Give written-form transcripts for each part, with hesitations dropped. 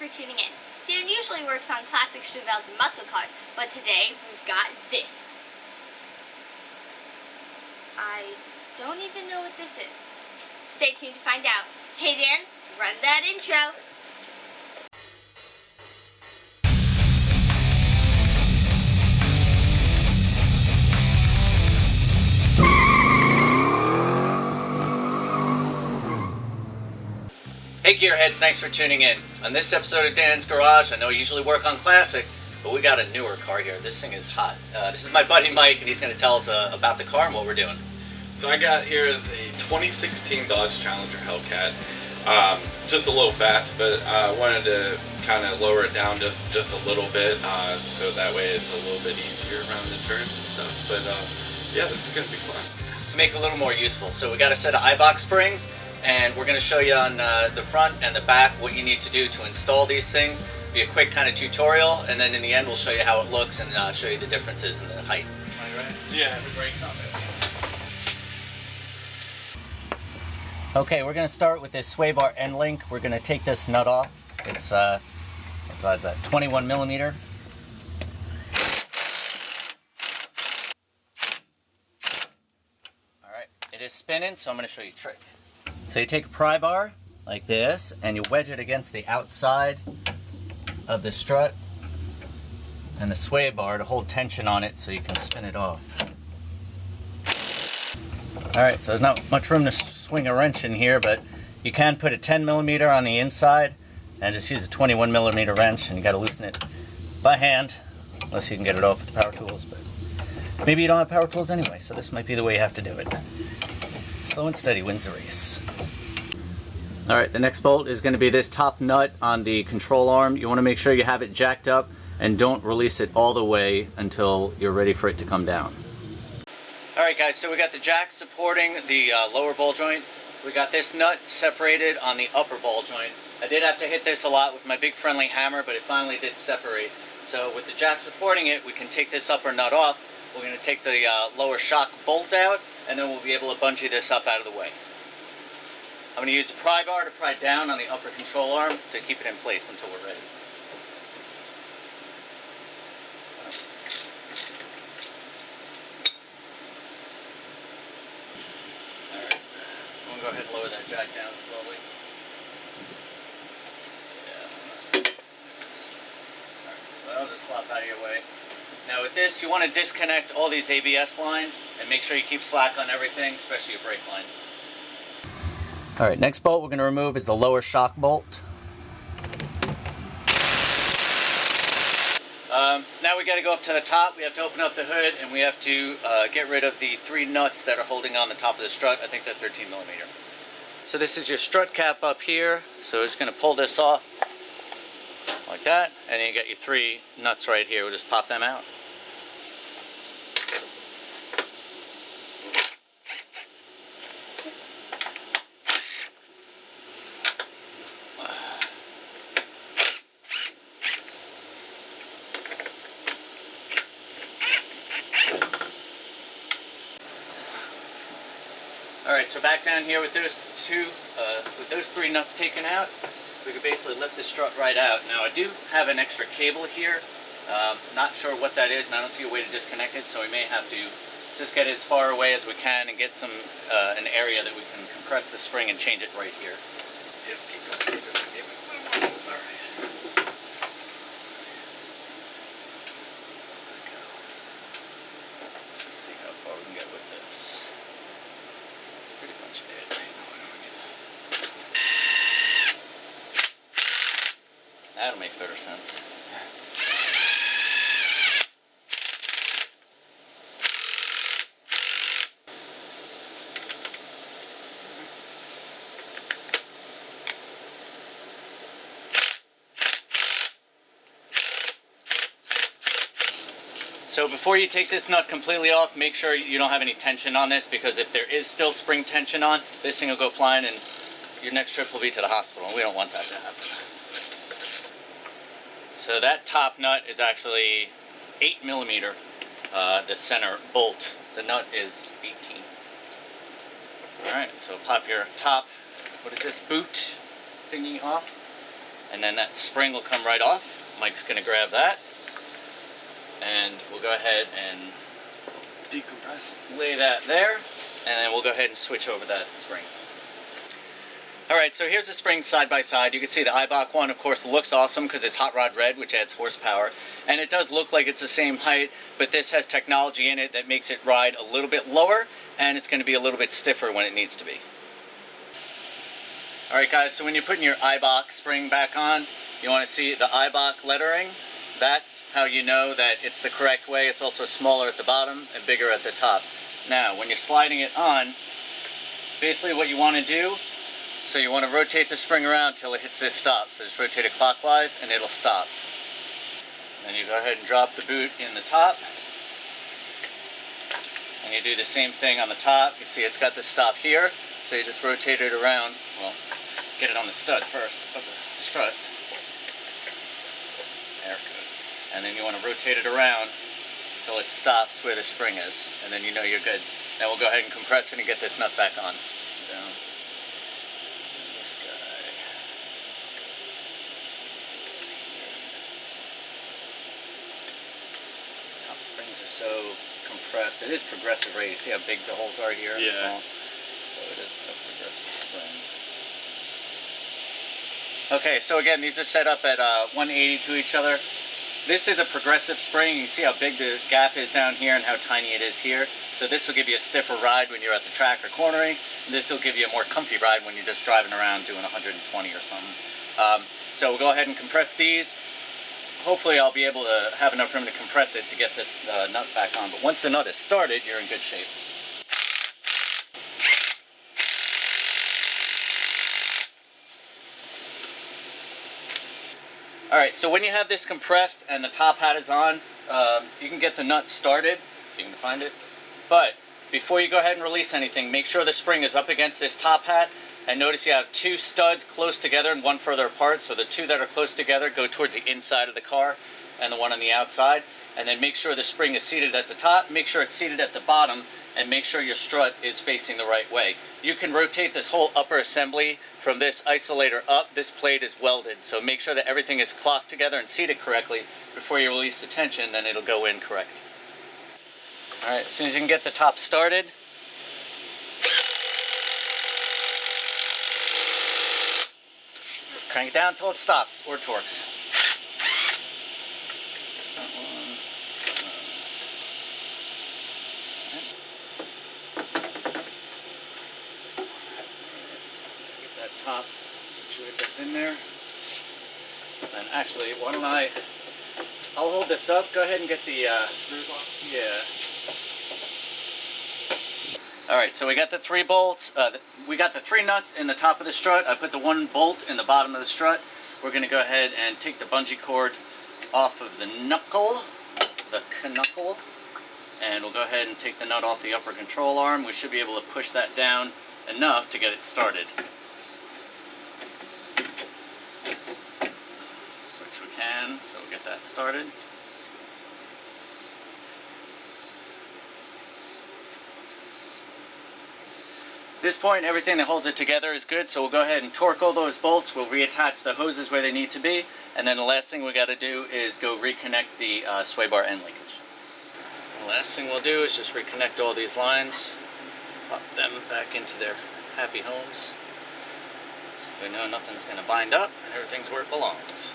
for tuning in. Dan usually works on classic Chevelles and muscle cars, but today we've got this. I don't even know what this is. Stay tuned to find out. Hey Dan, run that intro. Hey Gearheads, thanks for tuning in. On this episode of Dan's Garage, I know I usually work on classics, but we got a newer car here. This thing is hot. This is my buddy Mike, and he's going to tell us about the car and what we're doing. So I got here is a 2016 Dodge Challenger Hellcat. Just a little fast, but I wanted to kind of lower it down just a little bit, so that way it's a little bit easier around the turns and stuff. But yeah, this is going to be fun. Just to make it a little more useful. So we got a set of Eibach springs, and we're going to show you on the front and the back what you need to do to install these things. Be a quick kind of tutorial, and then in the end we'll show you how it looks and show you the differences in the height. Am I right? Yeah, the brakes on it. Okay, we're going to start with this sway bar end link. We're going to take this nut off. It's what size is that? 21 millimeter. All right, it is spinning, so I'm going to show you a trick. So you take a pry bar like this, and you wedge it against the outside of the strut and the sway bar to hold tension on it so you can spin it off. Alright, so there's not much room to swing a wrench in here, but you can put a 10 millimeter on the inside and just use a 21 millimeter wrench, and you got to loosen it by hand, unless you can get it off with the power tools, but maybe you don't have power tools anyway, so this might be the way you have to do it. Slow and steady wins the race. Alright, the next bolt is going to be this top nut on the control arm. You want to make sure you have it jacked up and don't release it all the way until you're ready for it to come down. Alright guys, so we got the jack supporting the lower ball joint. We got this nut separated on the upper ball joint. I did have to hit this a lot with my big friendly hammer, but it finally did separate. So with the jack supporting it, we can take this upper nut off. We're going to take the lower shock bolt out, and then we'll be able to bungee this up out of the way. I'm going to use the pry bar to pry down on the upper control arm to keep it in place until we're ready. Alright, I'm going to go ahead and lower that jack down slowly. Yeah. Alright, so that'll just flop out of your way. Now with this, you want to disconnect all these ABS lines and make sure you keep slack on everything, especially your brake line. Alright, next bolt we're going to remove is the lower shock bolt. Now we got to go up to the top. We have to open up the hood, and we have to get rid of the 3 nuts that are holding on the top of the strut. I think they're 13 millimeter. So this is your strut cap up here. So we're just going to pull this off like that, and then you got your 3 nuts right here. We'll just pop them out. Alright, so back down here with those 3 nuts taken out, we could basically lift the strut right out. Now I do have an extra cable here, not sure what that is, and I don't see a way to disconnect it, so we may have to just get as far away as we can and get an area that we can compress the spring and change it right here. Yep, keep going. Alright. Let's just see how far we can get with this. Pretty much it. That'll make better sense. So before you take this nut completely off, make sure you don't have any tension on this, because if there is still spring tension on, this thing will go flying and your next trip will be to the hospital, and we don't want that to happen. So that top nut is actually 8 millimeter, the center bolt. The nut is 18. Alright, so pop your top, what is this, boot thingy off, and then that spring will come right off. Mike's gonna grab that, and we'll go ahead and decompress. Lay that there, and then we'll go ahead and switch over that spring. Alright, so here's the springs side by side. You can see the Eibach one, of course, looks awesome because it's hot rod red, which adds horsepower. And it does look like it's the same height, but this has technology in it that makes it ride a little bit lower, and it's going to be a little bit stiffer when it needs to be. Alright guys, so when you're putting your Eibach spring back on, you want to see the Eibach lettering. That's how you know that it's the correct way. It's also smaller at the bottom and bigger at the top. Now, when you're sliding it on, basically what you want to do, so you want to rotate the spring around till it hits this stop. So just rotate it clockwise and it'll stop. Then you go ahead and drop the boot in the top. And you do the same thing on the top. You see it's got the stop here. So you just rotate it around. Well, get it on the stud first of the strut. There it goes. And then you want to rotate it around till it stops where the spring is. And then you know you're good. Now we'll go ahead and compress it and get this nut back on. Down. Springs are so compressed. It is progressive rate. You see how big the holes are here? Yeah. So it is a progressive spring. Okay, so again, these are set up at 180 to each other. This is a progressive spring. You can see how big the gap is down here and how tiny it is here. So this will give you a stiffer ride when you're at the track or cornering. And this will give you a more comfy ride when you're just driving around doing 120 or something. So we'll go ahead and compress these. Hopefully I'll be able to have enough room to compress it to get this nut back on. But once the nut is started, you're in good shape. Alright, so when you have this compressed and the top hat is on, you can get the nut started, if you can find it. But before you go ahead and release anything, make sure the spring is up against this top hat. And notice you have two studs close together and one further apart. So the two that are close together go towards the inside of the car and the one on the outside. And then make sure the spring is seated at the top, make sure it's seated at the bottom, and make sure your strut is facing the right way. You can rotate this whole upper assembly from this isolator up. This plate is welded, so make sure that everything is clocked together and seated correctly before you release the tension, then it'll go in correct. Alright, as soon as you can get the top started, crank it down until it stops or torques. Get that top situated up in there. And actually, why don't I'll hold this up. Go ahead and get the screws off. Yeah. Alright, so we got the 3 bolts, we got the 3 nuts in the top of the strut. I put the 1 bolt in the bottom of the strut. We're going to go ahead and take the bungee cord off of the knuckle, and we'll go ahead and take the nut off the upper control arm. We should be able to push that down enough to get it started. Which we can, so we'll get that started. At this point, everything that holds it together is good, so we'll go ahead and torque all those bolts. We'll reattach the hoses where they need to be, and then the last thing we got to do is go reconnect the sway bar end linkage. The last thing we'll do is just reconnect all these lines, pop them back into their happy homes, so we know nothing's going to bind up and everything's where it belongs.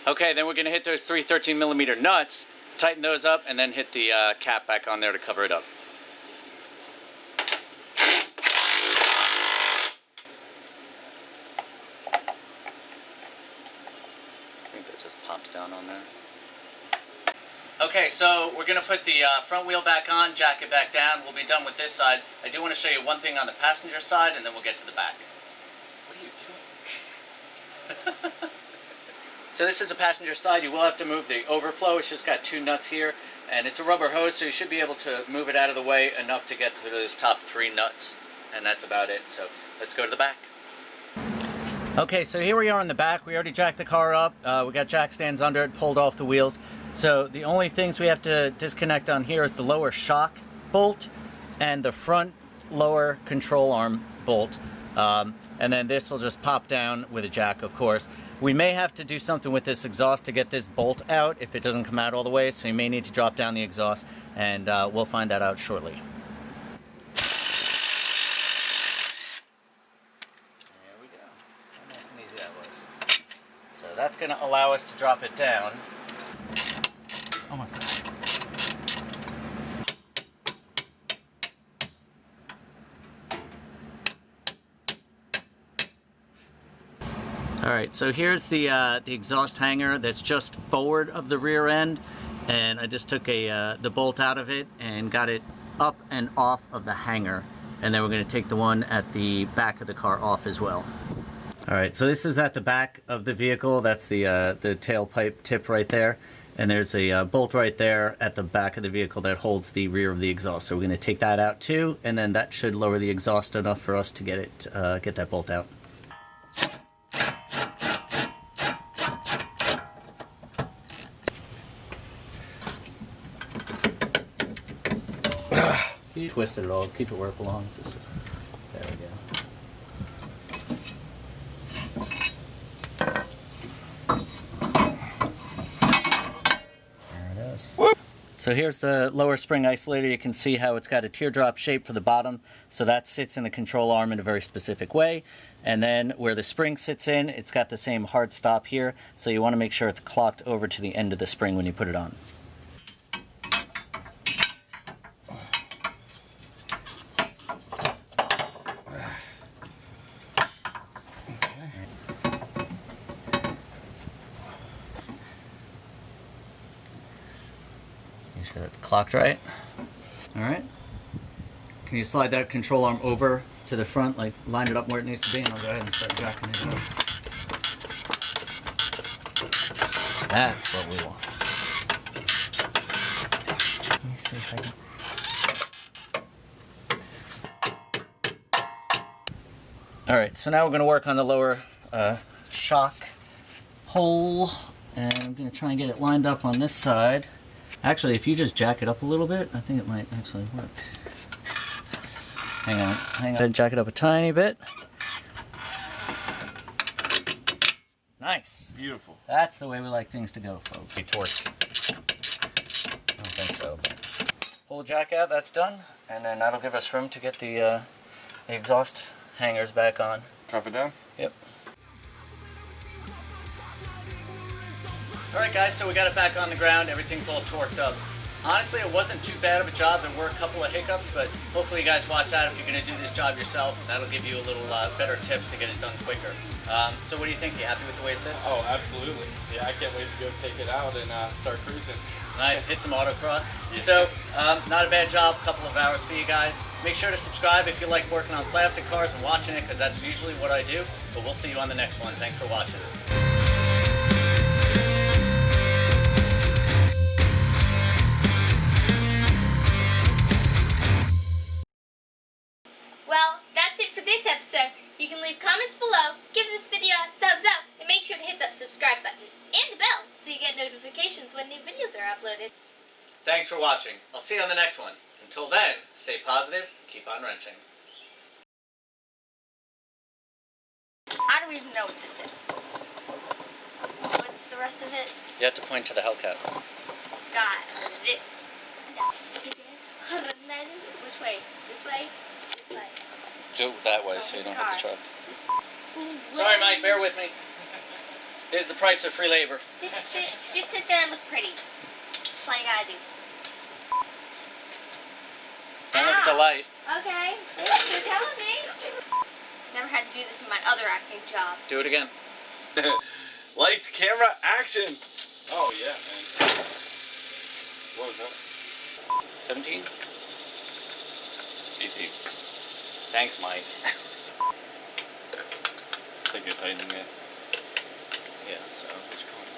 Okay, then we're going to hit those 3 13mm nuts, tighten those up, and then hit the cap back on there to cover it up. Pops down on there. Okay, so we're going to put the front wheel back on, jack it back down. We'll be done with this side. I do want to show you one thing on the passenger side, and then we'll get to the back. What are you doing? So this is the passenger side. You will have to move the overflow. It's just got 2 nuts here, and it's a rubber hose, so you should be able to move it out of the way enough to get to those top 3 nuts, and that's about it. So let's go to the back. Okay, so here we are in the back. We already jacked the car up. We got jack stands under it, pulled off the wheels. So the only things we have to disconnect on here is the lower shock bolt and the front lower control arm bolt. and then this will just pop down with a jack, of course. We may have to do something with this exhaust to get this bolt out if it doesn't come out all the way, so you may need to drop down the exhaust, and we'll find that out shortly. There we go. How nice and easy that was. So that's going to allow us to drop it down. Almost there. Alright, so here's the exhaust hanger that's just forward of the rear end, and I just took the bolt out of it and got it up and off of the hanger, and then we're going to take the one at the back of the car off as well. Alright, so this is at the back of the vehicle. That's the tailpipe tip right there, and there's a bolt right there at the back of the vehicle that holds the rear of the exhaust. So we're going to take that out too, and then that should lower the exhaust enough for us to get that bolt out. Twist it all, keep it where it belongs. It's just, there we go. There it is. So here's the lower spring isolator. You can see how it's got a teardrop shape for the bottom. So that sits in the control arm in a very specific way. And then where the spring sits in, it's got the same hard stop here. So you want to make sure it's clocked over to the end of the spring when you put it on. Make sure that's clocked right. Alright. Can you slide that control arm over to the front, like line it up where it needs to be, and I'll go ahead and start jacking it up. That's what we want. Let me see if I can. Alright, so now we're going to work on the lower shock hole, and I'm going to try and get it lined up on this side. Actually, if you just jack it up a little bit, I think it might actually work. Hang on. Jack it up a tiny bit. Nice. Beautiful. That's the way we like things to go, folks. Be torqued. I don't think so. Pull the jack out, that's done. And then that'll give us room to get the exhaust hangers back on. Cuff it down? Yep. Alright guys, so we got it back on the ground, everything's all torqued up. Honestly, it wasn't too bad of a job. There were a couple of hiccups, but hopefully you guys watch out if you're going to do this job yourself. That'll give you a little better tips to get it done quicker. So what do you think? You happy with the way it sits? Oh, absolutely. Yeah, I can't wait to go take it out and start cruising. Nice, hit some autocross. So, not a bad job, a couple of hours for you guys. Make sure to subscribe if you like working on classic cars and watching it, because that's usually what I do. But we'll see you on the next one. Thanks for watching. Well, that's it for this episode. You can leave comments below, give this video a thumbs up, and make sure to hit that subscribe button and the bell so you get notifications when new videos are uploaded. Thanks for watching. I'll see you on the next one. Until then, stay positive, keep on wrenching. I don't even know what this is. What's the rest of it? You have to point to the Hellcat. Sky. This. Which way? This way? This way. Do it that way Don't so you hit don't the hit the car. truck. Sorry, Mike, bear with me. Here's the price of free labor. Just sit there and look pretty. That's all you gotta do. Don't look at the light. Okay. You're telling me. Never had to do this in my other acting jobs. Do it again. Lights, camera, action! Oh, yeah, man. What was that? 17? 18. Thanks, Mike. Think you're tightening it. Yeah, so what's going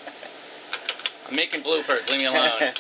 on? I'm making bloopers, leave me alone.